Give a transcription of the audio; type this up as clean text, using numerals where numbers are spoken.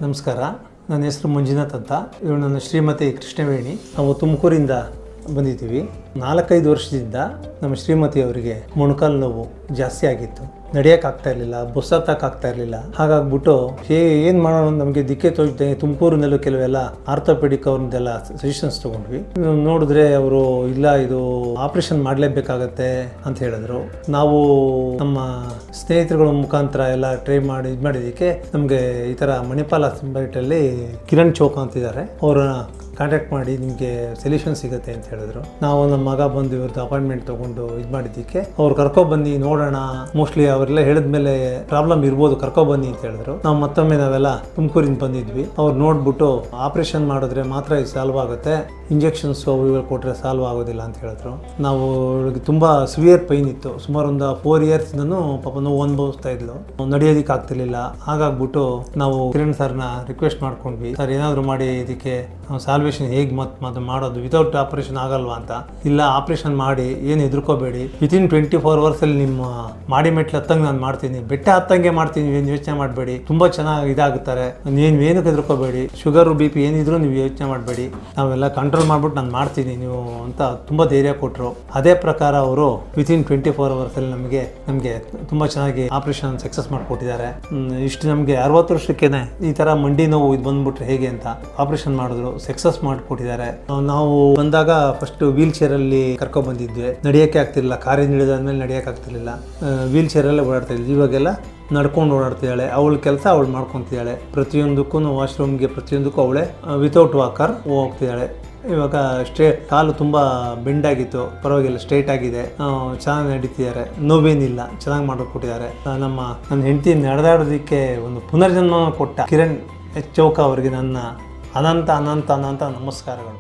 ನಮಸ್ಕಾರ, ನನ್ನ ಹೆಸರು ಮಂಜುನಾಥ್ ಅಂತ. ಇವಳು ನನ್ನ ಶ್ರೀಮತಿ ಕೃಷ್ಣವೇಣಿ. ನಾವು ತುಮಕೂರಿಂದ ಬಂದಿದ್ದೀವಿ. 4-5 ವರ್ಷದಿಂದ ನಮ್ಮ ಶ್ರೀಮತಿಯವರಿಗೆ ಮೊಣಕಾಲು ನೋವು ಜಾಸ್ತಿ ಆಗಿತ್ತು. ನಡೆಯೋಕ್ಕಾಗ್ತಾ ಇರಲಿಲ್ಲ, ಬಸ್ ಹತ್ತಕ್ಕಾಗ್ತಾ ಇರಲಿಲ್ಲ. ಹಾಗಾಗ್ಬಿಟ್ಟು ಏನು ಮಾಡೋಣ ನಮಗೆ ದಿಕ್ಕೆ ತೋಚದೆ ತುಮಕೂರಿನಲ್ಲೂ ಕೆಲವೆಲ್ಲ ಆರ್ಥೋಪೆಡಿಕ್ ಅವ್ರದ್ದೆಲ್ಲ ಸಜೆಷನ್ಸ್ ತೊಗೊಂಡ್ವಿ. ನೋಡಿದ್ರೆ ಅವರು ಇಲ್ಲ, ಇದು ಆಪ್ರೇಷನ್ ಮಾಡಲೇಬೇಕಾಗತ್ತೆ ಅಂತ ಹೇಳಿದ್ರು. ನಾವು ನಮ್ಮ ಸ್ನೇಹಿತರುಗಳ ಮುಖಾಂತರ ಎಲ್ಲ ಟ್ರೈ ಮಾಡಿ ಇದು ಮಾಡಿದ್ದಕ್ಕೆ ನಮಗೆ ಈ ಥರ ಮಣಿಪಾಲ್ ಹಾಸ್ಪಿಟಲಲ್ಲಿ ಕಿರಣ್ ಚೌಕ ಅಂತಿದ್ದಾರೆ, ಅವ್ರನ್ನ ಕಾಂಟ್ಯಾಕ್ಟ್ ಮಾಡಿ ನಿಮಗೆ ಸೊಲ್ಯೂಷನ್ ಸಿಗುತ್ತೆ ಅಂತ ಹೇಳಿದ್ರು. ನಾವು ನಮ್ಮ ಮಗ ಬಂದು ಇವ್ರದ್ದು ಅಪಾಯಿಂಟ್ಮೆಂಟ್ ತೊಗೊಂಡು ಇದು ಮಾಡಿದ್ದಕ್ಕೆ ಅವ್ರು ಕರ್ಕೊಬನ್ನಿ ನೋಡೋಣ, ಮೋಸ್ಟ್ಲಿ ಅವರೆಲ್ಲ ಹೇಳಿದ್ಮೇಲೆ ಪ್ರಾಬ್ಲಮ್ ಇರ್ಬೋದು, ಕರ್ಕೊಬನ್ನಿ ಅಂತ ಹೇಳಿದ್ರು. ನಾವು ಮತ್ತೊಮ್ಮೆ ನಾವೆಲ್ಲ ತುಮಕೂರಿಂದ ಬಂದಿದ್ವಿ. ಅವ್ರು ನೋಡ್ಬಿಟ್ಟು ಆಪ್ರೇಷನ್ ಮಾಡಿದ್ರೆ ಮಾತ್ರ ಇದು ಸಾಲ್ವ್ ಆಗುತ್ತೆ, ಇಂಜೆಕ್ಷನ್ಸ್ ಇವುಗಳು ಕೊಟ್ಟರೆ ಸಾಲ್ವ್ ಆಗೋದಿಲ್ಲ ಅಂತ ಹೇಳಿದ್ರು. ನಾವು ತುಂಬ ಸಿವಿಯರ್ ಪೈನ್ ಇತ್ತು, ಸುಮಾರು ಒಂದು 4 ಇಯರ್ಸ್ನೂ ಪಾಪ ನೋವು ಅನುಭವಿಸ್ತಾ ಇದ್ಲು, ನಡೆಯೋದಕ್ಕೆ ಆಗ್ತಿರ್ಲಿಲ್ಲ. ಹಾಗಾಗ್ಬಿಟ್ಟು ನಾವು ಕಿರಣ್ ಸರ್ನ ರಿಕ್ವೆಸ್ಟ್ ಮಾಡ್ಕೊಂಡ್ವಿ, ಸರ್ ಏನಾದರೂ ಮಾಡಿ ಇದಕ್ಕೆ ಸಾಲ್ವೇಷನ್ ಹೇಗೆ ಮತ್ತೆ ಮಾಡೋದು, ವಿತೌಟ್ ಆಪರೇಷನ್ ಆಗಲ್ವಾ ಅಂತ. ಇಲ್ಲ, ಆಪರೇಷನ್ ಮಾಡಿ, ಏನು ಹೆದರ್ಕೋಬೇಡಿ, ವಿತಿನ್ 24 ಅವರ್ಸಲ್ಲಿ ನಿಮ್ಮ ಮಾಡಿ ಮೆಟ್ಲು ಹತ್ತಂಗೆ ನಾನು ಮಾಡ್ತೀನಿ, ಬೆಟ್ಟ ಹತ್ತಂಗೆ ಮಾಡ್ತೀನಿ, ಏನು ಯೋಚನೆ ಮಾಡಬೇಡಿ, ತುಂಬ ಚೆನ್ನಾಗಿ ಇದಾಗುತ್ತಾರೆ, ನೀವೇನಕ್ಕೆ ಹೆದರ್ಕೋಬೇಡಿ, ಶುಗರು BP ಏನಿದ್ರು ನೀವು ಯೋಚನೆ ಮಾಡಬೇಡಿ, ನಾವೆಲ್ಲ ಕಂಟ್ರೋಲ್ ಮಾಡ್ಬಿಟ್ಟು ನಾನು ಮಾಡ್ತೀನಿ ನೀವು ಅಂತ ತುಂಬ ಧೈರ್ಯ ಕೊಟ್ಟರು. ಅದೇ ಪ್ರಕಾರ ಅವರು ವಿತಿನ್ 24 ಅವರ್ಸಲ್ಲಿ ನಮಗೆ ತುಂಬ ಚೆನ್ನಾಗಿ ಆಪರೇಷನ್ ಸಕ್ಸಸ್ ಮಾಡಿಕೊಟ್ಟಿದ್ದಾರೆ. ಇಷ್ಟು ನಮಗೆ 60 ವರ್ಷಕ್ಕೇನೆ ಈ ಥರ ಮಂಡಿ ನೋವು ಇದು ಬಂದ್ಬಿಟ್ರೆ ಹೇಗೆ ಅಂತ ಆಪರೇಷನ್ ಮಾಡಿದ್ರು, ಸಕ್ಸಸ್ ಮಾಡಿಕೊಟ್ಟಿದ್ದಾರೆ. ನಾವು ಬಂದಾಗ ಫಸ್ಟ್ ವೀಲ್ ಚೇರಲ್ಲಿ ಕರ್ಕೊಂಡು ಬಂದಿದ್ವಿ, ನಡೆಯೋಕ್ಕೆ ಆಗ್ತಿರ್ಲಿಲ್ಲ, ಕಾರಿಂದ ಇಳಿದಾದ್ಮೇಲೆ ನಡೆಯೋಕ್ಕೆ ಆಗ್ತಿರ್ಲಿಲ್ಲ, ವೀಲ್ ಚೇರಲ್ಲೇ ಓಡಾಡ್ತಾ ಇದ್ವಿ. ಇವಾಗೆಲ್ಲ ನಡ್ಕೊಂಡು ಓಡಾಡ್ತಿದ್ದಾಳೆ, ಅವಳ ಕೆಲಸ ಅವಳು ಮಾಡ್ಕೊತಿದ್ದಾಳೆ. ಪ್ರತಿಯೊಂದಕ್ಕೂ ವಾಶ್ರೂಮ್ಗೆ ಪ್ರತಿಯೊಂದಕ್ಕೂ ಅವಳೇ ವಿತೌಟ್ ವಾಕರ್ ಹೋಗ್ತಿದ್ದಾಳೆ. ಇವಾಗ ಕಾಲು ತುಂಬ ಬೆಂಡಾಗಿತ್ತು, ಪರವಾಗಿಲ್ಲ, ಸ್ಟ್ರೈಟ್ ಆಗಿದೆ, ಚೆನ್ನಾಗಿ ನಡೀತಿದ್ದಾರೆ, ನೋವೇನಿಲ್ಲ, ಚೆನ್ನಾಗಿ ಮಾಡಿಕೊಟ್ಟಿದ್ದಾರೆ. ನನ್ನ ಹೆಂಡತಿ ನಡೆದಾಡೋದಕ್ಕೆ ಒಂದು ಪುನರ್ಜನ್ಮ ಕೊಟ್ಟ ಕಿರಣ್ ಚೌಕ ಅವರಿಗೆ ನನ್ನ ಅನಂತ ನಮಸ್ಕಾರಗಳು.